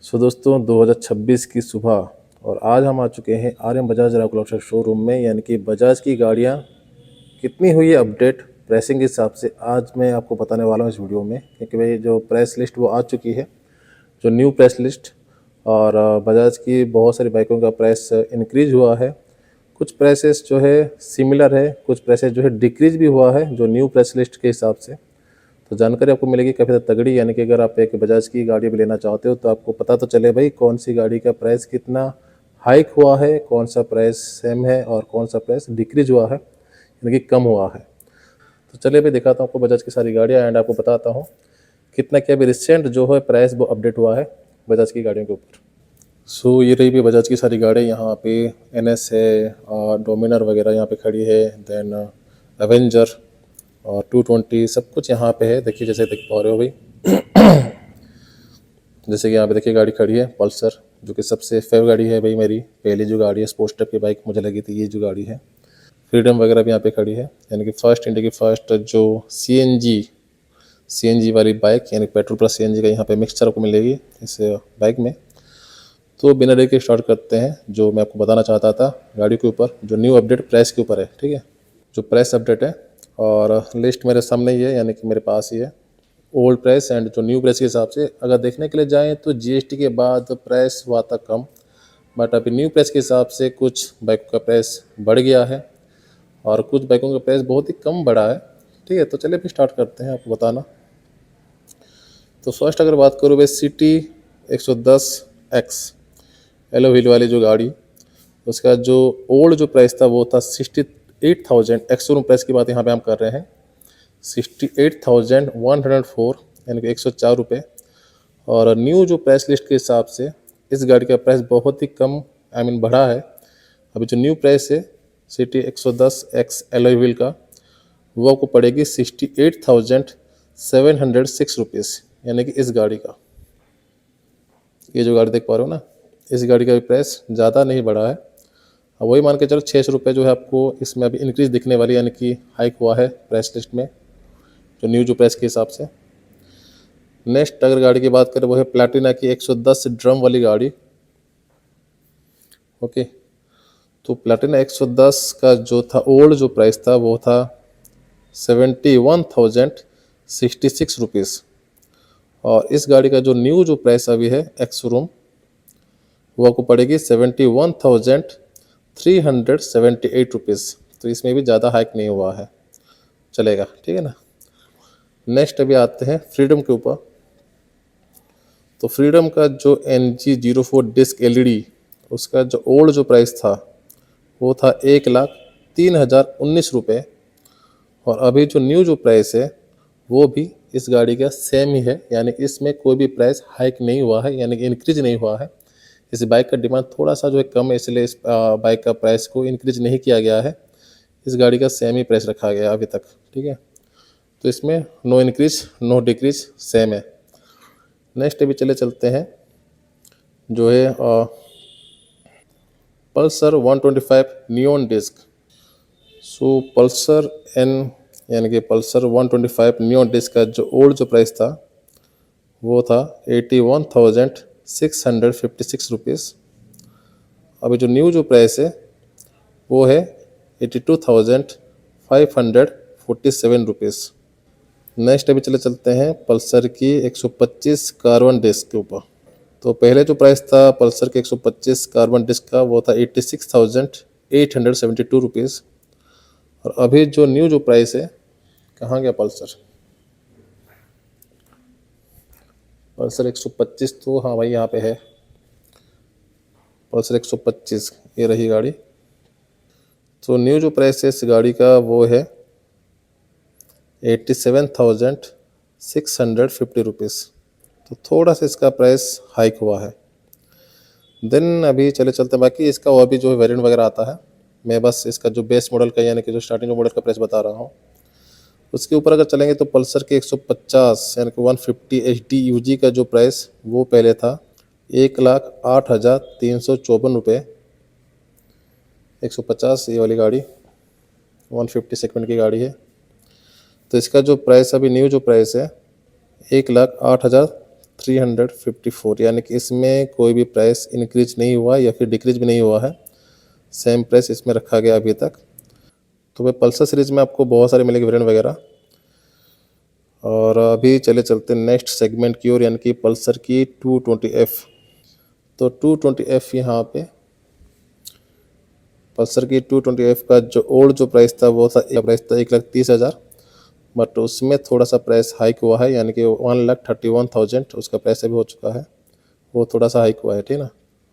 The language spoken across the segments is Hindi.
सो दोस्तों 2026 की सुबह और आज हम आ चुके हैं आर्यन बजाज राउकलॉक्सर शोरूम में। यानी कि बजाज की गाड़ियाँ कितनी हुई है अपडेट प्राइसिंग के हिसाब से आज मैं आपको बताने वाला हूँ इस वीडियो में। क्योंकि भाई जो प्राइस लिस्ट वो आ चुकी है, जो न्यू प्राइस लिस्ट। और बजाज की बहुत सारी बाइकों का प्राइस इंक्रीज हुआ है। कुछ प्राइसेस जो है सिमिलर है, कुछ प्राइसेस जो है डिक्रीज भी हुआ है जो न्यू प्राइस लिस्ट के हिसाब से। तो जानकारी आपको मिलेगी काफ़ी ज़्यादा तगड़ी। यानी कि अगर आप एक बजाज की गाड़ी भी लेना चाहते हो तो आपको पता तो चले भाई कौन सी गाड़ी का प्राइस कितना हाइक हुआ है, कौन सा प्राइस सेम है और कौन सा प्राइस डिक्रीज हुआ है, यानी कि कम हुआ है। तो चलिए भाई दिखाता हूँ आपको बजाज की सारी गाड़ियाँ एंड आपको बताता हूँ कितना क्या भी रिसेंट जो है प्राइस वो अपडेट हुआ है बजाज की गाड़ियों के ऊपर। सो ये रही भी बजाज की सारी गाड़ियाँ। यहाँ पे NS है और डोमिनर वगैरह यहाँ पे खड़ी है, देन एवेंजर और 220 सब कुछ यहाँ पे है। देखिए जैसे देख पा रहे हो भाई जैसे कि यहाँ पे देखिए गाड़ी खड़ी है पल्सर, जो कि सबसे फेव गाड़ी है भाई मेरी। पहली जो गाड़ी है स्पोर्ट्स टाइप की बाइक मुझे लगी थी ये जो गाड़ी है। फ्रीडम वगैरह भी यहाँ पे खड़ी है, यानी कि फर्स्ट इंडिया की फर्स्ट जो CNG वाली बाइक, यानी पेट्रोल प्लस CNG का यहाँ पे मिक्सचर आपको मिलेगी इस बाइक में। तो बिना देर के स्टार्ट करते हैं जो मैं आपको बताना चाहता था गाड़ी के ऊपर, जो न्यू अपडेट प्राइस के ऊपर है। ठीक है, जो प्राइस अपडेट है और लिस्ट मेरे सामने ही है, यानी कि मेरे पास ही है ओल्ड प्राइस एंड जो न्यू प्राइस के हिसाब से। अगर देखने के लिए जाएं तो GST के बाद प्राइस हुआ था कम, बट अभी न्यू प्राइस के हिसाब से कुछ बाइकों का प्राइस बढ़ गया है और कुछ बाइकों का प्राइस बहुत ही कम बढ़ा है। ठीक है, तो चलिए फिर स्टार्ट करते हैं आपको बताना। तो फर्स्ट अगर बात करूँ भाई सिटी 110X एलो व्हील वाली जो गाड़ी, उसका जो ओल्ड जो प्राइस था वो था 68,000। एक्स शोरूम प्राइस की बात यहाँ पे हम कर रहे हैं 68,104, यानी कि 104 रुपये। और न्यू जो प्राइस लिस्ट के हिसाब से इस गाड़ी का प्राइस बहुत ही कम बढ़ा है। अभी जो न्यू प्राइस है सिटी 110X एलॉय व्हील का, वो आपको पड़ेगी 68,706 रुपीज़, यानी कि इस गाड़ी का। ये जो गाड़ी देख पा रहे हो ना, इस गाड़ी का भी प्राइस ज़्यादा नहीं बढ़ा है। अब वही मान के चलो 600 रुपये जो है आपको इसमें अभी इंक्रीज दिखने वाली, यानी कि हाइक हुआ है प्राइस लिस्ट में जो न्यू जो प्राइस के हिसाब से। नेक्स्ट अगर गाड़ी की बात करें वो है प्लैटिना की 110 ड्रम वाली गाड़ी। ओके, तो प्लैटिना 110 का जो था ओल्ड जो प्राइस था वो था 71,066 रुपीज़। और इस गाड़ी का जो न्यू जो प्राइस अभी है एक्स शोरूम, वो आपको पड़ेगी 71,378 रुपीज़। तो इसमें भी ज़्यादा हाइक नहीं हुआ है, चलेगा। ठीक है ना। नेक्स्ट अभी आते हैं फ्रीडम के ऊपर। तो फ्रीडम का जो NG04 डिस्क LED, उसका जो ओल्ड जो प्राइस था वो था 1,03,019 रुपये। और अभी जो न्यू जो प्राइस है वो भी इस गाड़ी का सेम ही है, यानी इसमें कोई भी प्राइस हाइक नहीं हुआ है, यानी कि इंक्रीज नहीं हुआ है। इस बाइक का डिमांड थोड़ा सा जो है कम है, इसलिए इस बाइक का प्राइस को इंक्रीज नहीं किया गया है। इस गाड़ी का सेम ही प्राइस रखा गया अभी तक। ठीक है, तो इसमें no increase no decrease, same है। नेक्स्ट अभी चलते हैं जो है Pulsar 125 neon disc. So Pulsar यानी कि पल्सर 125 नियॉन डिस्क का जो ओल्ड जो प्राइस था वो था 81,656 रुपीज़। अभी जो न्यू जो प्राइस है वो है 82,547 रुपीज़। नेक्स्ट अभी चलते हैं पल्सर की 125 कार्बन डिस्क के ऊपर। तो पहले जो प्राइस था पल्सर के 125 कार्बन डिस्क का वो था 86,872 रुपीज़। और अभी जो न्यू जो प्राइस है, कहाँ गया पल्सर 125, तो हाँ भाई यहाँ पे है पल्सर 125, ये रही गाड़ी। तो न्यू जो प्राइस है इस गाड़ी का वो है 87,650 रुपीज़। तो थोड़ा सा इसका प्राइस हाइक हुआ है। देन अभी चलते बाकी इसका और भी जो है वेरिएंट वगैरह आता है। मैं बस इसका जो बेस मॉडल का, यानी कि जो स्टार्टिंग मॉडल का प्राइस बता रहा हूँ। उसके ऊपर अगर चलेंगे तो पल्सर के 150 यानी कि 150 HD UG का जो प्राइस वो पहले था 1,08,354 रुपये। 150 ये वाली गाड़ी 150 सेगमेंट की गाड़ी है। तो इसका जो प्राइस अभी न्यू जो प्राइस है 354, यानी कि इसमें कोई भी प्राइस इंक्रीज नहीं हुआ या फिर डिक्रीज भी नहीं हुआ है, सेम प्राइस इसमें रखा गया अभी तक। तो भाई पल्सर सीरीज में आपको बहुत सारे मिलेंगे वेरिएंट वगैरह। और अभी चलते नेक्स्ट सेगमेंट की ओर, यानी कि पल्सर की 220F। तो 220F यहाँ पे पल्सर की 220F का जो ओल्ड जो प्राइस था वो था 1,30,000, बट उसमें थोड़ा सा प्राइस हाइक हुआ है, यानी कि 1,31,000 उसका प्राइस अभी हो चुका है, वो थोड़ा सा हाइक हुआ है, ठीक ना।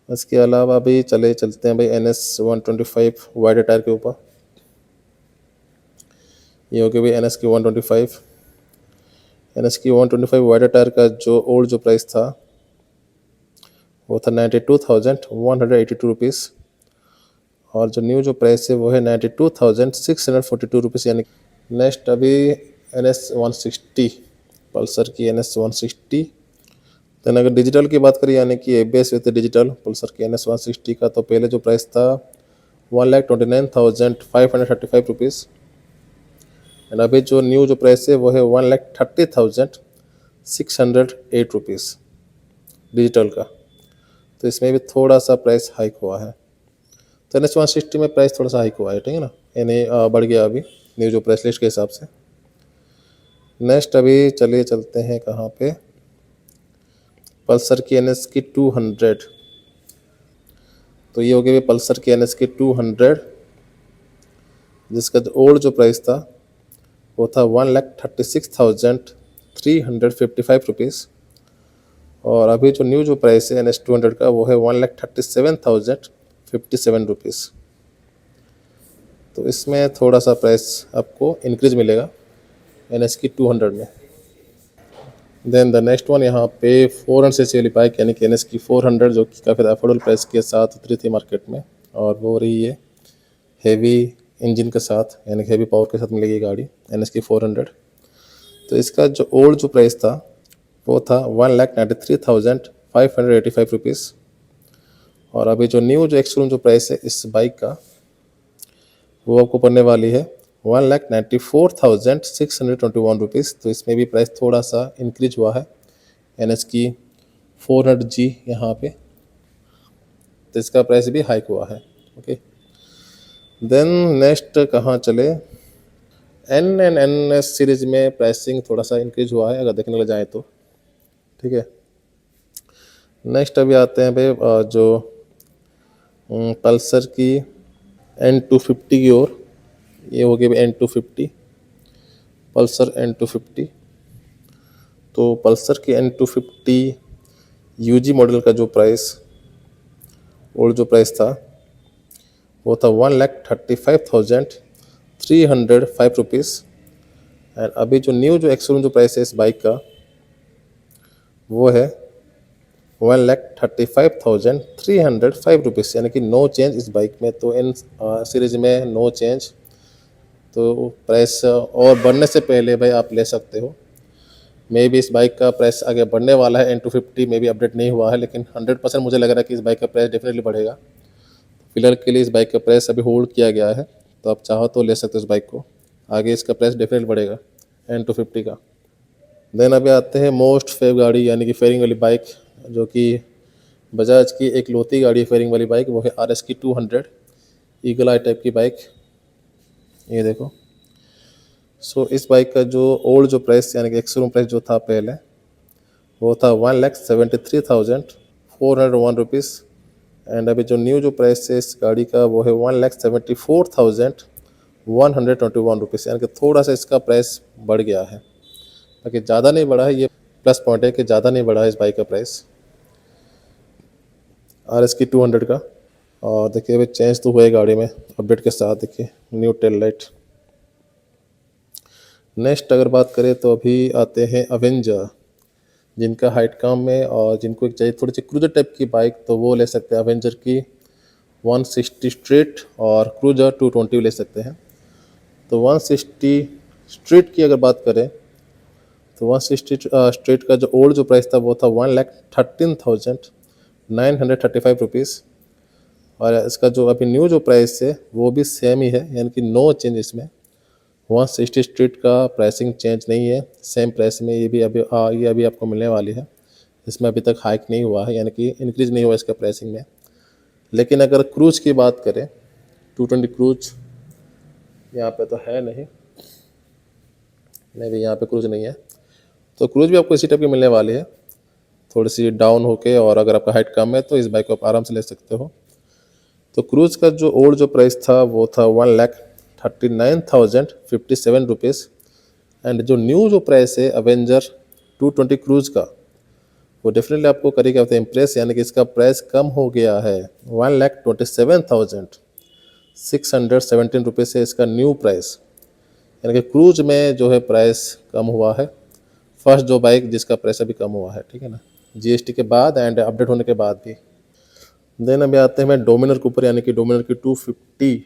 इसके अलावा अभी चलते हैं भाई NS125 वाइड टायर के ऊपर। ये हो गया भाई NS की 125। NS की 125 वाइड टायर का जो ओल्ड जो प्राइस था वो था 92,182 रुपीज़, और जो न्यू जो प्राइस है वो है 92,642 रुपीज़। यानी नेक्स्ट अभी NS160, पल्सर की NS160। देन अगर डिजिटल की बात करें, यानी कि ABS विद डिजिटल पल्सर की NS160 का, तो पहले जो प्राइस था 1,29,535 रुपीज़, एंड अभी जो न्यू जो प्राइस है वो है 1,30,608 रुपीज़ डिजिटल का। तो इसमें भी थोड़ा सा प्राइस हाइक हुआ है। तो NS160 में प्राइस थोड़ा सा हाइक हुआ है, ठीक है ना, यानी बढ़ गया अभी न्यू जो प्राइस लिस्ट के हिसाब से। नेक्स्ट अभी चलते हैं कहाँ पे, पल्सर की NS की 200। तो ये हो गया पल्सर की NS की 200, जिसका जो ओल्ड जो प्राइस था वो था 1,36,355 रुपीज़, और अभी जो न्यू जो प्राइस है NS200 का वो है 1,37,057 रुपीज़। तो इसमें थोड़ा सा प्राइस आपको इंक्रीज मिलेगा NS की 200 में। देन द नेक्स्ट वन यहाँ पे 400cc वाली बाइक, यानी कि NS की 400, जो कि काफ़ी अफोर्डेबल प्राइस के साथ उतरी थी मार्केट में, और वो रही है हेवी इंजन के साथ, यानी हेवी पावर के साथ मिलेगी गाड़ी NS की 400। तो इसका जो ओल्ड जो प्राइस था वो था 1,93,585 रुपीज़, और अभी जो न्यू जो एक्स-शोरूम जो प्राइस है इस बाइक का वो आपको पड़ने वाली है 1,94,621 रुपीज़। तो इसमें भी प्राइस थोड़ा सा इंक्रीज हुआ है NS की 400G यहाँ पे, तो इसका प्राइस भी हाइक हुआ है। ओके, देन नेक्स्ट कहाँ चले, NS सीरीज में प्राइसिंग थोड़ा सा इंक्रीज हुआ है अगर देखने लग जाए तो, ठीक है। नेक्स्ट अभी आते हैं भाई जो पल्सर की N250 की ओर। ये हो गया N250, पल्सर N250। तो पल्सर की N250 UG मॉडल का जो प्राइस ओल्ड जो प्राइस था वो था 1,35,305 रुपीज़, एंड अभी जो न्यू जो एक्स-शोरूम जो प्राइस है इस बाइक का वो है 1,35,305 रुपीज़, यानी कि नो चेंज इस बाइक में। तो इन सीरीज में नो चेंज, तो प्राइस और बढ़ने से पहले भाई आप ले सकते हो। मे भी इस बाइक का प्राइस आगे बढ़ने वाला है, N250 में भी अपडेट नहीं हुआ है, लेकिन 100% मुझे लग रहा है कि इस बाइक का प्राइस डेफिनेटली बढ़ेगा। फिलहाल के लिए इस बाइक का प्राइस अभी होल्ड किया गया है, तो आप चाहो तो ले सकते हो इस बाइक को, आगे इसका प्राइस डेफिनेटली बढ़ेगा N250 का। देन अभी आते हैं मोस्ट फेव गाड़ी, यानी कि फेयरिंग वाली बाइक, जो कि बजाज की एक लौती गाड़ी है फेयरिंग वाली बाइक, वो है RS की 200 ईगल आई टाइप की बाइक। ये देखो। सो इस बाइक का जो ओल्ड जो प्राइस, यानी कि एक्स-शोरूम प्राइस जो था पहले वो था 1,73,401 रुपीज़, एंड अभी जो न्यू जो प्राइस है इस गाड़ी का वो है 1,74,121 रुपीज़, यानी कि थोड़ा सा इसका प्राइस बढ़ गया है, बाकी ज़्यादा नहीं बढ़ा है। ये प्लस पॉइंट है कि ज़्यादा नहीं बढ़ा है इस बाइक का प्राइस RS की 200 का। और देखिए अभी चेंज तो हुआ है गाड़ी में अपडेट के साथ, देखिए न्यू टेल लाइट। नेक्स्ट अगर बात करें तो अभी आते हैं अवेंजर, जिनका हाइट कम है और जिनको एक चाहिए थोड़ी सी क्रूजर टाइप की बाइक, तो वो ले सकते हैं अवेंजर की 160 स्ट्रीट, और क्रूजर 220 ले सकते हैं। तो 160 स्ट्रीट की अगर बात करें तो 160 स्ट्रीट का जो ओल्ड जो प्राइस था वो था 1,13,935 रुपीज़, और इसका जो अभी न्यू जो प्राइस है वो भी सेम ही है, यानी कि नो चेंज इसमें। 160 स्ट्रीट का प्राइसिंग चेंज नहीं है, सेम प्राइस में ये भी अभी ये अभी आपको मिलने वाली है। इसमें अभी तक हाइक नहीं हुआ है, यानी कि इंक्रीज नहीं हुआ इसका प्राइसिंग में। लेकिन अगर क्रूज की बात करें, 220 क्रूज यहाँ पे तो है नहीं, भी यहाँ पे क्रूज नहीं है, तो क्रूज भी आपको इसी टाइप की मिलने वाली है, थोड़ी सी डाउन होके। और अगर आपका हाइट कम है तो इस बाइक को आप आराम से ले सकते हो। तो क्रूज का जो ओल्ड जो प्राइस था वो था 1,39,057 रुपीज़। एंड जो न्यू जो प्राइस है अवेंजर 220 क्रूज का, वो डेफिनेटली आपको करेगा इम्प्रेस, यानी कि इसका प्राइस कम हो गया है। 1,27,617 रुपीज़ है इसका न्यू प्राइस, यानी कि क्रूज में जो है प्राइस कम हुआ है। फर्स्ट जो बाइक जिसका प्राइस अभी कम हुआ है, ठीक है ना, जीएसटी के बाद एंड अपडेट होने के बाद भी। देन अभी आते हैं मैं डोमिनर के ऊपर, यानी कि डोमिनर की 250।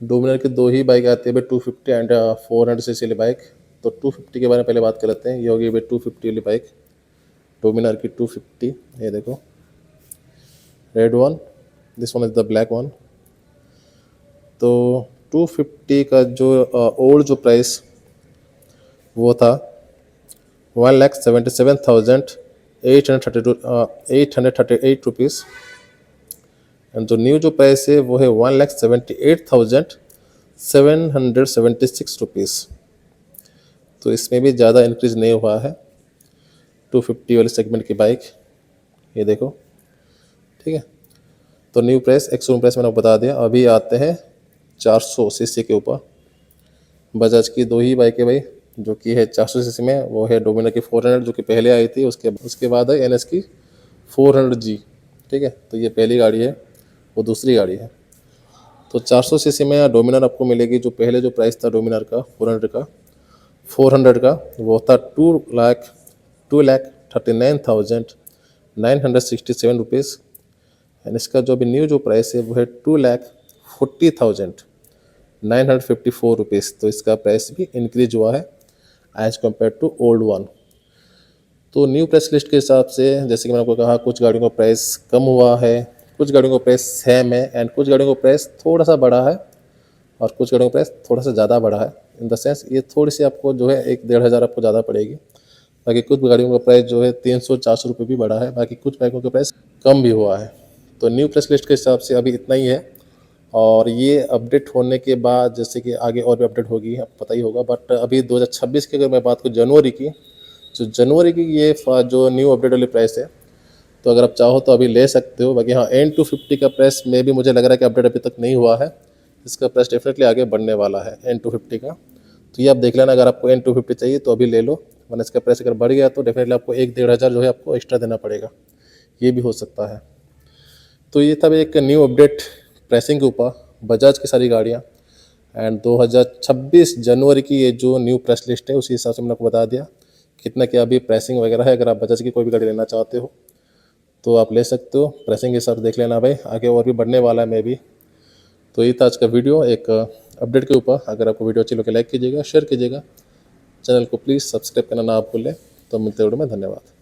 डोमिनर की दो ही बाइक आती है भाई, 250 एंड 400 सीसी वाली बाइक। तो 250 के बारे में पहले बात कर लेते हैं। ये होगी भाई 250 वाली बाइक, डोमिनर की 250। ये देखो, red one, this one is the black one. तो 250 का जो ओल्ड जो प्राइस वो था 1,77,838 रुपीज़। एंड जो न्यू जो प्राइस है वो है 1,78,776 रुपीज़। तो इसमें भी ज़्यादा इंक्रीज नहीं हुआ है 250 वाले सेगमेंट की बाइक। ये देखो, ठीक है। तो न्यू प्राइस, एक्स प्राइस मैंने आपको बता दिया। अभी आते हैं 400 सीसी के ऊपर। बजाज की दो ही बाइक है भाई जो कि है 400 सीसी में, वो है डोमिनर की 400 जो कि पहले आई थी, उसके बाद है एनएस की 400G, ठीक है। तो ये पहली गाड़ी है, वो दूसरी गाड़ी है। तो 400 सीसी में डोमिनर आपको मिलेगी। जो पहले जो प्राइस था डोमिनर का 400 का वो था 2,39,967 रुपीज़। एंड इसका जो अभी न्यू जो प्राइस है वो है 2,40,954 रुपीज़। तो इसका प्राइस भी इंक्रीज हुआ है as compared to old one. तो न्यू प्राइस लिस्ट के हिसाब से, जैसे कि मैंने आपको कहा, कुछ गाड़ियों का प्राइस कम हुआ है, कुछ गाड़ियों का प्राइस सेम है, एंड कुछ गाड़ियों का प्राइस थोड़ा सा बढ़ा है, और कुछ गाड़ियों का प्राइस थोड़ा सा ज़्यादा बढ़ा है। इन द सेंस ये थोड़ी सी आपको जो है 1-1.5 हज़ार आपको ज़्यादा पड़ेगी। बाकी कुछ गाड़ियों का प्राइस जो है 300-400 रुपये भी बढ़ा है, बाकी कुछ बाइकों का प्राइस कम भी हुआ है। तो न्यू प्राइस लिस्ट के हिसाब से अभी इतना ही है। और ये अपडेट होने के बाद जैसे कि आगे और भी अपडेट होगी, आपको पता ही होगा। बट अभी 2026 की अगर मैं बात करूँ, जनवरी की, तो जनवरी की ये जो न्यू अपडेट वाली प्राइस है, तो अगर आप चाहो तो अभी ले सकते हो। बाकी हाँ, N250 का प्राइस में भी मुझे लग रहा है कि अपडेट अभी तक नहीं हुआ है। इसका प्राइस डेफिनेटली आगे बढ़ने वाला है N250 का। तो ये आप देख लेना, अगर आपको N250 चाहिए तो अभी ले लो, वरना इसका प्राइस अगर बढ़ गया तो डेफिनेटली आपको 1-1.5 हज़ार जो है आपको एक्स्ट्रा देना पड़ेगा, ये भी हो सकता है। तो ये था एक न्यू अपडेट प्राइसिंग के ऊपर, बजाज की सारी गाड़ियाँ। एंड 2026 जनवरी की ये जो न्यू प्राइस लिस्ट है उसी हिसाब से मैंने आपको बता दिया कितना क्या अभी प्राइसिंग वगैरह है। अगर आप बजाज की कोई भी गाड़ी लेना चाहते हो तो आप ले सकते हो, प्राइसिंग के हिसाब से देख लेना भाई, आगे और भी बढ़ने वाला है मे भी। तो ये था आज का वीडियो एक अपडेट के ऊपर। अगर आपको वीडियो अच्छी लगे लाइक कीजिएगा, शेयर कीजिएगा, चैनल को प्लीज़ सब्सक्राइब करना ना आप भूलें। तो मिलते वीडियो में, धन्यवाद।